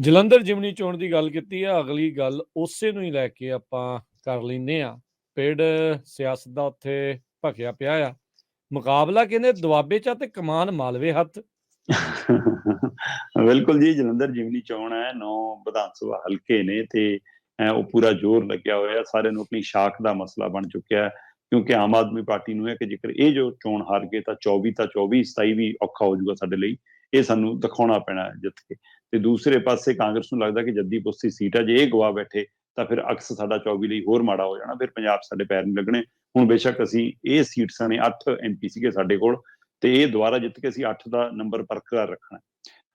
ਜਲੰਧਰ ਜਿਮਨੀ ਚੋਣ ਦੀ ਗੱਲ ਕੀਤੀ ਆ, ਅਗਲੀ ਗੱਲ ਉਸੇ ਨੂੰ ਹੀ ਲੈ ਕੇ ਆਪਾਂ ਕਰ ਲੈਂਦੇ ਆ। ਪਿੰਡ ਸਿਆਸਤ ਦਾ ਉੱਥੇ ਭਖਿਆ ਪਿਆ ਆ। ਮੁਕਾਬਲਾ ਕਹਿੰਦੇ ਦੁਆਬੇ 'ਚ ਆ ਤੇ ਕਮਾਨ ਮਾਲਵੇ ਹੱਥ। ਬਿਲਕੁਲ ਜੀ, ਜਲੰਧਰ ਜਿਮਨੀ ਚੋਣ ਹੈ, 9 ਵਿਧਾਨ ਸਭਾ ਹਲਕੇ ਨੇ ਤੇ ਉਹ ਪੂਰਾ ਜ਼ੋਰ ਲੱਗਿਆ ਹੋਇਆ। ਸਾਰਿਆਂ ਨੂੰ ਆਪਣੀ ਸ਼ਾਖ ਦਾ ਮਸਲਾ ਬਣ ਚੁੱਕਿਆ ਹੈ, ਕਿਉਂਕਿ ਆਮ ਆਦਮੀ ਪਾਰਟੀ ਨੂੰ ਹੈ ਕਿ ਜੇਕਰ ਇਹ ਜੋ ਚੋਣ ਹਾਰ ਗਏ ਤਾਂ 24 ਤਾਂ 24, 27 ਵੀ ਔਖਾ ਹੋ ਜਾਊਗਾ ਸਾਡੇ ਲਈ। ਇਹ ਸਾਨੂੰ ਦਿਖਾਉਣਾ ਪੈਣਾ ਜਿੱਤ ਕੇ। ਤੇ ਦੂਸਰੇ ਪਾਸੇ ਕਾਂਗਰਸ ਨੂੰ ਲੱਗਦਾ ਕਿ ਜੱਦੀ ਪੁਸਤੀ ਸੀਟ ਹੈ, ਜੇ ਇਹ ਗਵਾ ਬੈਠੇ ਤਾਂ ਫਿਰ ਅਕਸ ਸਾਡਾ 24 ਲਈ ਹੋਰ ਮਾੜਾ ਹੋ ਜਾਣਾ, ਫਿਰ ਪੰਜਾਬ ਸਾਡੇ ਪੈਰ ਨਹੀਂ ਲੱਗਣੇ। ਹੁਣ ਬੇਸ਼ੱਕ ਅਸੀਂ ਇਹ ਸੀਟਸਾਂ ਨੇ 8 MP ਸੀਗੇ ਸਾਡੇ ਕੋਲ, ਤੇ ਇਹ ਦੁਬਾਰਾ ਜਿੱਤ ਕੇ ਅਸੀਂ 8 ਦਾ ਨੰਬਰ ਬਰਕਰਾਰ ਰੱਖਣਾ।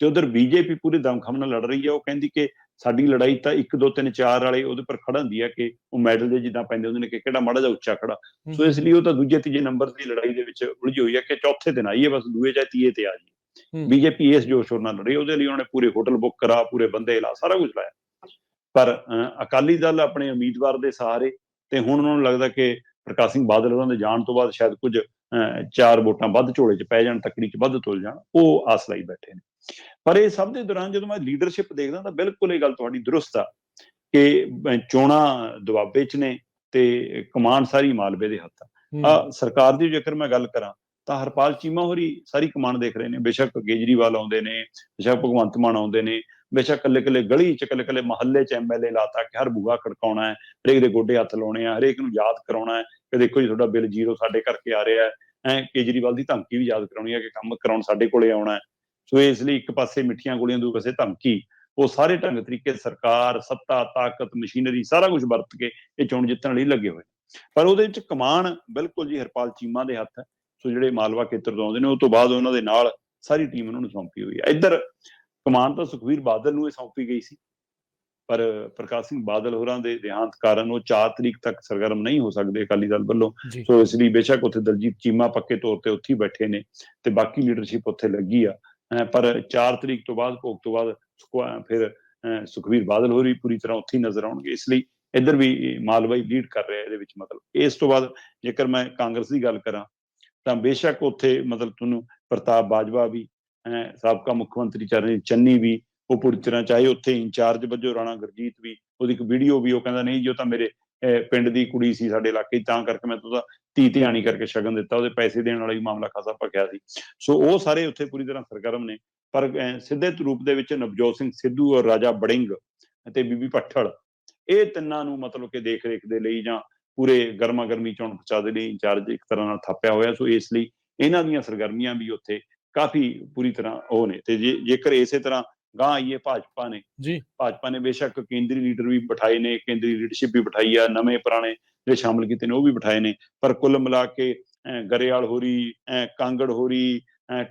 ਤੇ ਉਧਰ ਬੀਜੇਪੀ ਪੂਰੀ ਦਮਖਮ ਨਾਲ ਲੜ ਰਹੀ ਹੈ। ਉਹ ਕਹਿੰਦੀ ਕਿ ਸਾਡੀ ਲੜਾਈ ਤਾਂ 1 2 3 4 ਵਾਲੇ ਉਹਦੇ ਪਰ ਖੜਾ ਹੁੰਦੀ ਹੈ ਕਿ ਉਹ ਮੈਡਲ ਦੇ ਜਿੱਦਾਂ ਪੈਂਦੇ ਹੁੰਦੇ ਨੇ ਕਿ ਕਿਹੜਾ ਮਾੜਾ ਜਿਹਾ ਉੱਚਾ ਖੜਾ। ਸੋ ਇਸ ਲਈ ਉਹ ਤਾਂ ਦੂਜੇ ਤੀਜੇ ਨੰਬਰ ਦੀ ਲੜਾਈ ਦੇ ਵਿੱਚ ਉਲਝੀ ਹੋਈ ਹੈ ਕਿ ਚੌਥੇ ਦਿਨ ਆਈਏ, ਬਸ ਦੂਏ ਚਾਹੇ ਤੀਏ ਤੇ ਆ ਜੀ। ਬੀਜੇਪੀ ਇਸ ਜੋਸ਼ ਨਾਲ ਲੜੀ, ਉਹਦੇ ਲਈ ਉਹਨੇ ਪੂਰੇ ਹੋਟਲ ਬੁੱਕ ਕਰਾ, ਪੂਰੇ ਬੰਦੇ ਲਾ, ਸਾਰਾ ਕੁਝ ਲਾਇਆ। ਪਰ ਅਕਾਲੀ ਦਲ ਆਪਣੇ ਉਮੀਦਵਾਰ ਦੇ ਸਹਾਰੇ, ਤੇ ਹੁਣ ਉਹਨਾਂ ਨੂੰ ਲੱਗਦਾ ਕਿ ਪ੍ਰਕਾਸ਼ ਸਿੰਘ ਬਾਦਲ ਉਹਨਾਂ ਦੇ ਜਾਣ ਤੋਂ ਬਾਅਦ ਸ਼ਾਇਦ ਕੁਝ 4 ਵੋਟਾਂ ਵੱਧ ਝੋਲੇ 'ਚ ਪੈ ਜਾਣ, ਤੱਕੜੀ 'ਚ ਵੱਧ ਤੁਲ ਜਾਣ, ਉਹ ਆਸ ਲਾਈ ਬੈਠੇ ਨੇ। ਪਰ ਇਹ ਸਭ ਦੇ ਦੌਰਾਨ ਜਦੋਂ ਮੈਂ ਲੀਡਰਸ਼ਿਪ ਦੇਖਦਾ ਤਾਂ ਬਿਲਕੁਲ ਇਹ ਗੱਲ ਤੁਹਾਡੀ ਦਰੁਸਤ ਆ ਕਿ ਚੋਣਾਂ ਦੁਆਬੇ 'ਚ ਨੇ ਤੇ ਕਮਾਨ ਸਾਰੀ ਮਾਲਵੇ ਦੇ ਹੱਥ ਆ। ਸਰਕਾਰ ਦੀ ਜੇਕਰ ਮੈਂ ਗੱਲ ਕਰਾਂ ਤਾਂ ਹਰਪਾਲ ਚੀਮਾ ਹੋਰੀ ਸਾਰੀ ਕਮਾਨ ਦੇਖ ਰਹੇ ਨੇ। ਬੇਸ਼ੱਕ ਕੇਜਰੀਵਾਲ ਆਉਂਦੇ ਨੇ, ਬੇਸ਼ੱਕ ਭਗਵੰਤ ਮਾਨ ਆਉਂਦੇ ਨੇ, ਬੇਸ਼ੱਕ ਕੱਲੇ ਗਲੀ 'ਚ ਕੱਲੇ ਮਹੱਲੇ 'ਚ MLA ਲਾਤਾ ਕਿ ਹਰ ਬੂਹਾ ਖੜਕਾਉਣਾ ਹੈ, ਹਰੇਕ ਦੇ ਗੋਡੇ ਹੱਥ ਲਾਉਣੇ ਆ, ਹਰੇਕ ਨੂੰ ਯਾਦ ਕਰਾਉਣਾ ਹੈ ਕਿ ਦੇਖੋ ਜੀ ਤੁਹਾਡਾ ਬਿੱਲ 0 ਸਾਡੇ ਕਰਕੇ ਆ ਰਿਹਾ ਹੈ। ਕੇਜਰੀਵਾਲ ਦੀ ਧਮਕੀ ਵੀ ਯਾਦ ਕਰਾਉਣੀ ਹੈ ਕਿ ਕੰਮ ਕਰਾਉਣ ਸਾਡੇ ਕੋਲੇ ਆਉਣਾ ਹੈ। ਸੋ ਇਸ ਲਈ ਇੱਕ ਪਾਸੇ ਮਿੱਠੀਆਂ ਗੋਲੀਆਂ, ਦੂਜੇ ਪਾਸੇ ਧਮਕੀ, ਉਹ ਸਾਰੇ ਢੰਗ ਤਰੀਕੇ ਸਰਕਾਰ, ਸੱਤਾ, ਤਾਕਤ, ਮਸ਼ੀਨਰੀ ਸਾਰਾ ਕੁਝ ਵਰਤ ਕੇ ਇਹ ਚੋਣ ਜਿੱਤਣ ਲਈ ਲੱਗੇ ਹੋਏ। ਪਰ ਉਹਦੇ ਵਿੱਚ ਕਮਾਨ ਬਿਲਕੁਲ ਜੀ ਹਰਪਾਲ ਚੀਮਾ ਦੇ ਹੱਥ ਹੈ। ਸੋ ਜਿਹੜੇ ਮਾਲਵਾ ਖੇਤਰ ਤੋਂ ਆਉਂਦੇ ਨੇ, ਉਹ ਤੋਂ ਬਾਅਦ ਉਹਨਾਂ ਦੇ ਨਾਲ ਸਾਰੀ ਟੀਮ ਉਹਨਾਂ ਨੂੰ ਸੌਂਪੀ ਹੋਈ ਹੈ। ਇੱਧਰ ਕਮਾਨ ਤਾਂ ਸੁਖਬੀਰ ਬਾਦਲ ਨੂੰ ਇਹ ਸੌਂਪੀ ਗਈ ਸੀ, ਪਰ ਪ੍ਰਕਾਸ਼ ਸਿੰਘ ਬਾਦਲ ਹੋਰਾਂ ਦੇ ਦੇਹਾਂਤ ਕਾਰਨ ਉਹ 4 ਤਰੀਕ ਤੱਕ ਸਰਗਰਮ ਨਹੀਂ ਹੋ ਸਕਦੇ ਅਕਾਲੀ ਦਲ ਵੱਲੋਂ। ਸੋ ਇਸ ਲਈ ਬੇਸ਼ੱਕ ਉੱਥੇ ਦਲਜੀਤ ਚੀਮਾ ਪੱਕੇ ਤੌਰ ਤੇ ਉੱਥੇ ਹੀ ਬੈਠੇ ਨੇ ਤੇ ਬਾਕੀ ਲੀਡਰਸ਼ਿਪ ਉੱਥੇ ਲੱਗੀ ਆ। ਪਰ 4 ਤਰੀਕ ਤੋਂ ਬਾਅਦ, ਭੋਗ ਤੋਂ ਬਾਅਦ ਫਿਰ ਸੁਖਬੀਰ ਬਾਦਲ ਹੋਰੀ ਪੂਰੀ ਤਰ੍ਹਾਂ ਉੱਥੇ ਹੀ ਨਜ਼ਰ ਆਉਣਗੇ। ਇਸ ਲਈ ਇੱਧਰ ਵੀ ਮਾਲਵਾ ਹੀ ਲੀਡ ਕਰ ਰਿਹਾ ਇਹਦੇ ਵਿੱਚ। ਮਤਲਬ ਇਸ ਤੋਂ ਬਾਅਦ ਜੇਕਰ ਮੈਂ ਕਾਂਗਰਸ ਦੀ ਗੱਲ ਕਰਾਂ ਤਾਂ ਬੇਸ਼ੱਕ ਉੱਥੇ ਮਤਲਬ ਤੁਹਾਨੂੰ ਪ੍ਰਤਾਪ ਬਾਜਵਾ ਵੀ, ਸਾਬਕਾ ਮੁੱਖ ਮੰਤਰੀ ਚਰਨਜੀਤ ਚੰਨੀ ਵੀ, ਉਹ ਪੂਰੀ ਤਰ੍ਹਾਂ, ਚਾਹੇ ਉੱਥੇ ਇੰਚਾਰਜ ਵਜੋਂ ਰਾਣਾ ਗੁਰਜੀਤ ਵੀ, ਉਹਦੀ ਇੱਕ ਵੀਡੀਓ ਵੀ ਉਹ ਕਹਿੰਦਾ ਨਹੀਂ ਜੀ ਉਹ ਤਾਂ ਮੇਰੇ ਪਿੰਡ ਦੀ ਕੁੜੀ ਸੀ, ਸਾਡੇ ਇਲਾਕੇ ਤਾਂ ਕਰਕੇ ਮੈਂ ਤਾਂ ਧੀ ਧਿਆਣੀ ਕਰਕੇ ਸ਼ਗਨ ਦਿੱਤਾ, ਉਹਦੇ ਪੈਸੇ ਦੇਣ ਵਾਲਾ ਵੀ ਮਾਮਲਾ ਖਾਸਾ ਭਖਿਆ ਸੀ। ਸੋ ਉਹ ਸਾਰੇ ਉੱਥੇ ਪੂਰੀ ਤਰ੍ਹਾਂ ਸਰਗਰਮ ਨੇ। ਪਰ ਸਿੱਧੇ ਰੂਪ ਦੇ ਵਿੱਚ ਨਵਜੋਤ ਸਿੰਘ ਸਿੱਧੂ ਔਰ ਰਾਜਾ ਬੜਿੰਗ ਅਤੇ ਬੀਬੀ ਭੱਠਲ, ਇਹ ਤਿੰਨਾਂ ਨੂੰ ਮਤਲਬ ਕਿ ਦੇਖ ਰੇਖ ਦੇ ਲਈ ਜਾਂ ਪੂਰੇ ਗਰਮਾ ਗਰਮੀ ਚੋਣ ਪ੍ਰਚਾਰ ਦੇ ਲਈ ਇੰਚਾਰਜ ਇੱਕ ਤਰ੍ਹਾਂ ਨਾਲ ਥਾਪਿਆ ਹੋਇਆ। ਸੋ ਇਸ ਲਈ ਇਹਨਾਂ ਦੀਆਂ ਸਰਗਰਮੀਆਂ ਵੀ ਉੱਥੇ ਕਾਫੀ ਪੂਰੀ ਤਰ੍ਹਾਂ ਉਹ ਨੇ। ਤੇ ਜੇਕਰ ਇਸੇ ਤਰ੍ਹਾਂ ਗਾਂ ਆਈਏ ਭਾਜਪਾ ਨੇ ਬੇਸ਼ੱਕ ਕੇਂਦਰੀ ਲੀਡਰ ਵੀ ਬਿਠਾਏ ਨੇ, ਕੇਂਦਰੀ ਲੀਡਰਸ਼ਿਪ ਵੀ ਬਿਠਾਈ ਆ, ਨਵੇਂ ਪੁਰਾਣੇ ਜਿਹੜੇ ਸ਼ਾਮਲ ਕੀਤੇ ਨੇ ਉਹ ਵੀ ਬਿਠਾਏ ਨੇ। ਪਰ ਕੁੱਲ ਮਿਲਾ ਕੇ ਗਰੇਵਾਲ ਹੋਰੀ, ਕਾਂਗੜ ਹੋਰੀ,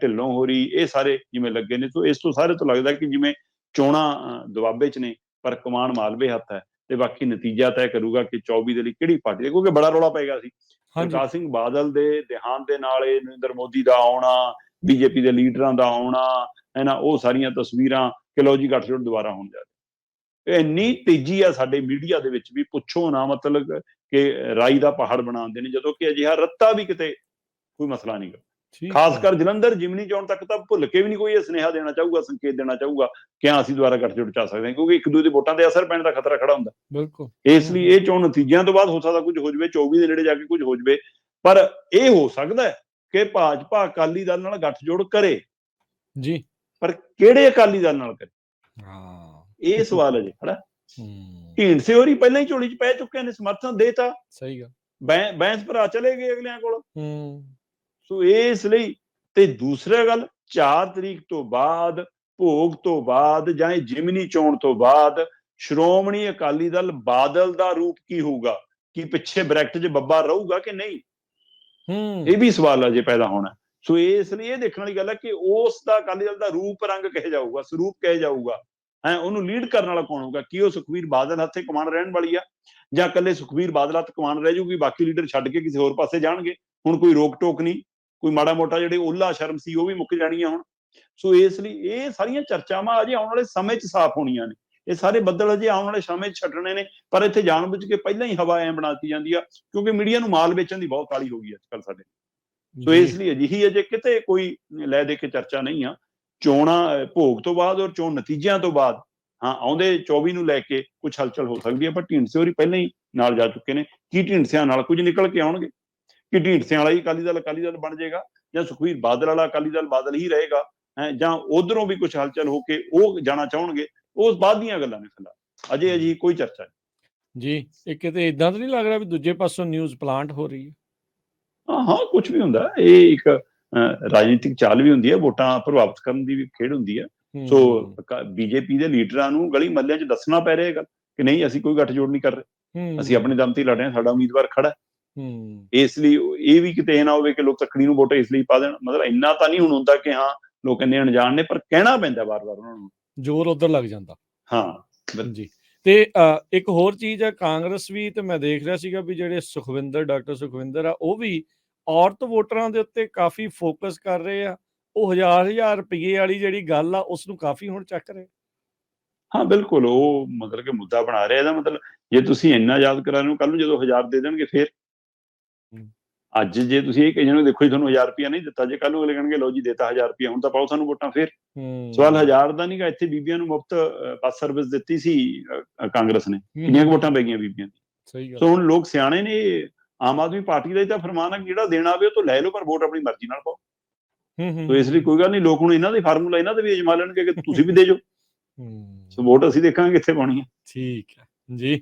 ਢਿੱਲੋਂ ਹੋਰੀ, ਇਹ ਸਾਰੇ ਜਿਵੇਂ ਲੱਗੇ ਨੇ। ਸੋ ਇਸ ਤੋਂ ਸਾਰੇ ਤੋਂ ਲੱਗਦਾ ਕਿ ਜਿਵੇਂ ਚੋਣਾਂ ਦੁਆਬੇ 'ਚ ਨੇ ਪਰ ਕਮਾਨ ਮਾਲਵੇ ਹੱਥ ਹੈ, ਤੇ ਬਾਕੀ ਨਤੀਜਾ ਤੈਅ ਕਰੂਗਾ ਕਿ 24 ਦੇ ਲਈ ਕਿਹੜੀ ਪਾਰਟੀ, ਕਿਉਂਕਿ ਬੜਾ ਰੌਲਾ ਪਏਗਾ ਸੀ ਪ੍ਰਕਾਸ਼ ਸਿੰਘ ਬਾਦਲ ਦੇ ਦੇਹਾਂਤ ਦੇ ਨਾਲ, ਇਹ ਨਰਿੰਦਰ ਮੋਦੀ ਦਾ ਆਉਣਾ, ਬੀਜੇਪੀ ਦੇ ਲੀਡਰਾਂ ਦਾ ਆਉਣਾ, ਉਹ ਸਾਰੀਆਂ ਤਸਵੀਰਾਂ ਕਿ ਲਓ ਜੀ ਗੱਠਜੋੜ ਦੁਬਾਰਾ ਹੋਣ ਜਾ ਰਿਹਾ। ਇੰਨੀ ਤੇਜ਼ੀ ਆ ਸਾਡੇ ਮੀਡੀਆ ਦੇ ਵਿੱਚ ਵੀ ਪੁੱਛੋ ਨਾ, ਮਤਲਬ ਕਿ ਰਾਈ ਦਾ ਪਹਾੜ ਬਣਾਉਂਦੇ ਨੇ, ਜਦੋਂ ਕਿ ਅਜਿਹਾ ਰੱਤਾ ਵੀ ਕਿਤੇ ਕੋਈ ਮਸਲਾ ਨਹੀਂ ਗਾ। ਖਾਸ ਕਰ ਜਲੰਧਰ ਜਿਮਨੀ ਚੋਣ ਤੱਕ ਤਾਂ ਭੁੱਲ ਕੇ ਵੀ ਨਹੀਂ ਕੋਈ ਇਹ ਸੁਨੇਹਾ ਦੇਣਾ ਚਾਹੂਗਾ, ਸੰਕੇਤ ਦੇਣਾ ਚਾਹੂਗਾ ਕਿ ਅਸੀਂ ਦੁਬਾਰਾ ਗੱਠਜੋੜ ਚ ਆ ਸਕਦੇ ਹਾਂ, ਕਿਉਂਕਿ ਇੱਕ ਦੂਜੇ ਦੇ ਵੋਟਾਂ ਤੇ ਅਸਰ ਪੈਣ ਦਾ ਖਤਰਾ ਖੜਾ ਹੁੰਦਾ। ਬਿਲਕੁਲ, ਇਸ ਲਈ ਇਹ ਚੋਣ ਨਤੀਜਿਆਂ ਤੋਂ ਬਾਅਦ ਹੋ ਸਕਦਾ ਕੁਝ ਹੋ ਜਾਵੇ, 24 ਦੇ ਨੇੜੇ ਜਾ ਕੇ ਕੁਝ ਹੋ ਜਾਵੇ। ਪਰ ਇਹ ਹੋ ਸਕਦਾ ਕਿ ਭਾਜਪਾ ਅਕਾਲੀ ਦਲ ਨਾਲ ਗੱਠਜੋੜ ਕਰੇ ਜੀ, ਪਰ ਕਿਹੜੇ ਅਕਾਲੀ ਦਲ ਨਾਲ ਕਰੇ, ਇਹ ਸਵਾਲ ਹੈ ਜੀ ਖੜਾ। ਢੀਂਡਸੇ ਹੋਰੀ ਪਹਿਲਾਂ ਹੀ ਝੋਲੀ ਚ ਪੈ ਚੁੱਕੇ ਨੇ, ਸਮਰਥਨ ਦੇਤਾ, ਸਹੀ ਗੱਲ, ਬੈਂਸ ਭਰਾ ਚਲੇ ਗਏ ਅਗਲਿਆਂ ਕੋਲ। ਸੋ ਇਸ ਲਈ ਤੇ ਦੂਸਰੀ ਗੱਲ, 4 ਤਰੀਕ ਤੋਂ ਬਾਅਦ, ਭੋਗ ਤੋਂ ਬਾਅਦ ਜਾਂ ਇਹ ਜਿਮਨੀ ਚੋਣ ਤੋਂ ਬਾਅਦ ਸ਼੍ਰੋਮਣੀ ਅਕਾਲੀ ਦਲ ਬਾਦਲ ਦਾ ਰੂਪ ਕੀ ਹੋਊਗਾ? ਕਿ ਪਿੱਛੇ ਬ੍ਰੈਕਟ 'ਚ ਬੱਬਾ ਰਹੂਗਾ ਕਿ ਨਹੀਂ? ਇਹ ਵੀ ਸਵਾਲ ਅਜੇ ਪੈਦਾ ਹੋਣਾ। ਸੋ ਇਸ ਲਈ ਇਹ ਦੇਖਣ ਵਾਲੀ ਗੱਲ ਹੈ ਕਿ ਉਸ ਦਾ ਅਕਾਲੀ ਦਲ ਦਾ ਰੂਪ ਰੰਗ ਕਿਹੋ ਜਿਹਾ ਹੋਊਗਾ, ਸਰੂਪ ਕਿਹੋ ਜਿਹਾ ਹੋਊਗਾ, ਉਹਨੂੰ ਲੀਡ ਕਰਨ ਵਾਲਾ ਕੌਣ ਹੋਊਗਾ? ਕੀ ਉਹ ਸੁਖਬੀਰ ਬਾਦਲ ਹੱਥੇ ਕਮਾਨ ਰਹਿਣ ਵਾਲੀ ਆ, ਜਾਂ ਇਕੱਲੇ ਸੁਖਬੀਰ ਬਾਦਲ ਹੱਥ ਕਮਾਨ ਰਹਿ ਜਾਊਗੀ, ਬਾਕੀ ਲੀਡਰ ਛੱਡ ਕੇ ਕਿਸੇ ਹੋਰ ਪਾਸੇ ਜਾਣਗੇ? ਹੁਣ ਕੋਈ ਰੋਕ ਟੋਕ ਨਹੀਂ, ਕੋਈ ਮਾੜਾ ਮੋਟਾ ਜਿਹੜੇ ਓਲਾ ਸ਼ਰਮ ਸੀ ਉਹ ਵੀ ਮੁੱਕ ਜਾਣੀਆਂ ਹੁਣ। ਸੋ ਇਸ ਲਈ ਇਹ ਸਾਰੀਆਂ ਚਰਚਾਵਾਂ ਅਜੇ ਆਉਣ ਵਾਲੇ ਸਮੇਂ 'ਚ ਸਾਫ਼ ਹੋਣੀਆਂ ਨੇ। ਇਹ ਸਾਰੇ ਬੱਦਲ ਅਜੇ ਆਉਣ ਵਾਲੇ ਸਮੇਂ 'ਚ ਛੱਡਣੇ ਨੇ। ਪਰ ਇੱਥੇ ਜਾਣ ਬੁੱਝ ਕੇ ਪਹਿਲਾਂ ਹੀ ਹਵਾ ਐਂ ਬਣਾਤੀ ਜਾਂਦੀ ਆ, ਕਿਉਂਕਿ ਮੀਡੀਆ ਨੂੰ ਮਾਲ ਵੇਚਣ ਦੀ ਬਹੁਤ ਕਾਹਲੀ ਹੋ ਗਈ ਅੱਜ ਕੱਲ੍ਹ ਸਾਡੇ। ਸੋ ਇਸ ਲਈ ਅਜਿਹੀ ਅਜੇ ਕਿਤੇ ਕੋਈ ਲੈ ਦੇ ਕੇ ਚਰਚਾ ਨਹੀਂ ਆ। ਚੋਣਾਂ ਭੋਗ ਤੋਂ ਬਾਅਦ ਔਰ ਚੋਣ ਨਤੀਜਿਆਂ ਤੋਂ ਬਾਅਦ ਹਾਂ ਆਉਂਦੇ 24 ਨੂੰ ਲੈ ਕੇ ਕੁਝ ਹਲਚਲ ਹੋ ਸਕਦੀ ਹੈ, ਪਰ ਢੀਂਡਸੇ ਹੋਰੀ ਪਹਿਲਾਂ ਹੀ ਨਾਲ ਜਾ ਚੁੱਕੇ ਨੇ। ਕੀ ਢੀਂਡਸਿਆਂ ਨਾਲ ਕੁਝ ਨਿਕਲ ਕੇ ਆਉਣਗੇ? ਕਿ ਢੀਂਡਸਿਆਂ ਵਾਲਾ ਹੀ ਅਕਾਲੀ ਦਲ ਬਣ ਜਾਏਗਾ, ਜਾਂ ਸੁਖਬੀਰ ਬਾਦਲ ਵਾਲਾ ਅਕਾਲੀ ਦਲ ਬਾਦਲ ਹੀ ਰਹੇਗਾ ਹੈ, ਜਾਂ ਉਧਰੋਂ ਵੀ ਕੁਝ ਹਲਚਲ ਹੋ ਕੇ ਉਹ ਜਾਣਾ ਚਾਹਣਗੇ? ਉਸ ਬਾਅਦ ਦੀਆਂ ਗੱਲਾਂ ਨੇ, ਫਿਲਹਾਲ ਅਜੇ ਅਜਿਹੀ ਕੋਈ ਚਰਚਾ ਨਹੀਂ ਜੀ। ਇਹ ਕਿਤੇ ਇਦਾਂ ਤਾਂ ਨਹੀਂ ਲੱਗ ਰਿਹਾ ਵੀ ਦੂਜੇ ਪਾਸੋਂ ਨਿਊਜ਼ ਪਲਾਂਟ ਹੋ ਰਹੀ ਹੈ? ਹਾਂ ਕੁਝ ਵੀ ਹੁੰਦਾ, ਇਹ ਇੱਕ ਰਾਜਨੀਤਿਕ ਚਾਲ ਵੀ ਹੁੰਦੀ ਹੈ, ਵੋਟਾਂ ਪ੍ਰਭਾਵਿਤ ਕਰਨ ਦੀ ਵੀ ਖੇਡ ਹੁੰਦੀ ਹੈ। ਸੋ ਬੀਜੇਪੀ ਦੇ ਲੀਡਰਾਂ ਨੂੰ ਗਲੀ ਮਹੱਲਿਆਂ 'ਚ ਦੱਸਣਾ ਪੈ ਰਿਹਾ ਕਿ ਨਹੀਂ, ਅਸੀਂ ਕੋਈ ਗੱਠਜੋੜ ਨਹੀਂ ਕਰ ਰਹੇ, ਅਸੀਂ ਆਪਣੇ ਦਮ ਤੇ ਲੜ ਰਹੇ ਹਾਂ, ਸਾਡਾ ਉਮੀਦਵਾਰ ਖੜਾ ਹੈ। ਇਸ ਲਈ ਇਹ ਵੀ ਕਿਤੇ ਇਹ ਨਾ ਹੋਵੇ ਕਿ ਲੋਕ ਤੱਕੜੀ ਨੂੰ ਵੋਟ ਇਸ ਲਈ ਪਾ ਦੇਣ। ਮਤਲਬ ਇੰਨਾ ਤਾਂ ਨਹੀਂ ਹੁਣ ਹੁੰਦਾ ਕਿ ਹਾਂ ਲੋਕ ਇੰਨੇ ਅਣਜਾਣ ਨੇ, ਪਰ ਕਹਿਣਾ ਪੈਂਦਾ ਵਾਰ-ਵਾਰ ਉਹਨਾਂ ਨੂੰ, ਜ਼ੋਰ ਉਧਰ ਲੱਗ ਜਾਂਦਾ। ਹਾਂ ਜੀ। ਤੇ ਇੱਕ ਹੋਰ ਚੀਜ਼ ਹੈ, ਕਾਂਗਰਸ ਵੀ, ਤੇ ਮੈਂ ਦੇਖ ਰਿਹਾ ਸੀਗਾ ਵੀ ਜਿਹੜੇ ਡਾਕਟਰ ਸੁਖਵਿੰਦਰ ਆ, ਉਹ ਵੀ ਔਰਤ ਵੋਟਰਾਂ ਦੇ ਉੱਤੇ ਕਾਫੀ ਫੋਕਸ ਕਰ ਰਹੇ ਆ। ਉਹ ਹਜ਼ਾਰ ਰੁਪਈਏ ਵਾਲੀ ਜਿਹੜੀ ਗੱਲ ਆ ਉਸ ਨੂੰ ਕਾਫੀ ਹੁਣ ਚੱਕ ਰਹੇ। ਹਾਂ ਬਿਲਕੁਲ, ਉਹ ਮਤਲਬ ਕਿ ਮੁੱਦਾ ਬਣਾ ਰਿਹਾ। ਇਹਦਾ ਮਤਲਬ ਜੇ ਤੁਸੀਂ ਇੰਨਾ ਯਾਦ ਕਰਾ ਰਹੇ ਹੋ, ਕੱਲ ਨੂੰ ਜਦੋਂ 1000 ਦੇ ਦੇਣਗੇ ਫੇਰ? ਅੱਜ ਜੇ ਤੁਸੀਂ ਇਹ ਕਹੀ ਜਾਂਦੇ ਦੇਖੋ ਜੀ ਤੁਹਾਨੂੰ 1000 ਰੁਪਇਆ ਨਹੀਂ ਦਿੱਤਾ, ਜੇ ਕੱਲ ਨੂੰ ਅਗਲੇ ਕਹਿਣਗੇ ਲਓ ਜੀ ਦੇਤਾ 1000 ਰੁਪਇਆ, ਹੁਣ ਤਾਂ ਪਾਓ ਸਾਨੂੰ ਵੋਟਾਂ ਫੇਰ। ਸਵਾਲ 1000 ਦਾ ਨਹੀਂਗਾ, ਇੱਥੇ ਬੀਬੀਆਂ ਨੂੰ ਮੁਫਤ ਬੱਸ ਸਰਵਿਸ ਦਿੱਤੀ ਸੀ ਕਾਂਗਰਸ ਨੇ, ਕਿੰਨੀਆਂ ਵੋਟਾਂ ਪੈ ਗਈਆਂ ਬੀਬੀਆਂ ਦੀ। ਸੋ ਹੁਣ ਲੋਕ ਸਿਆਣੇ ਨੇ, ਆਮ ਆਦਮੀ ਪਾਰਟੀ ਦਾ ਹੀ ਤਾਂ ਫਰਮਾਨ ਹੈ, ਜਿਹੜਾ ਦੇਣਾ ਆਵੇ ਉਹ ਤੋਂ ਲੈ ਲਓ, ਪਰ ਵੋਟ ਆਪਣੀ ਮਰਜ਼ੀ ਨਾਲ ਪਾਓ। ਸੋ ਇਸ ਲਈ ਕੋਈ ਗੱਲ ਨਹੀਂ, ਲੋਕ ਹੁਣ ਇਹਨਾਂ ਦੇ ਫਾਰਮੂਲਾ ਇਹਨਾਂ ਦੇ ਵੀ ਅਜਮਾ ਲੈਣਗੇ ਕਿ ਤੁਸੀਂ ਵੀ ਦੇ ਜਾਓ। ਸੋ ਵੋਟ ਅਸੀਂ ਦੇਖਾਂਗੇ ਕਿੱਥੇ ਪਾਉਣੀ ਹੈ। ਠੀਕ ਹੈ ਜੀ।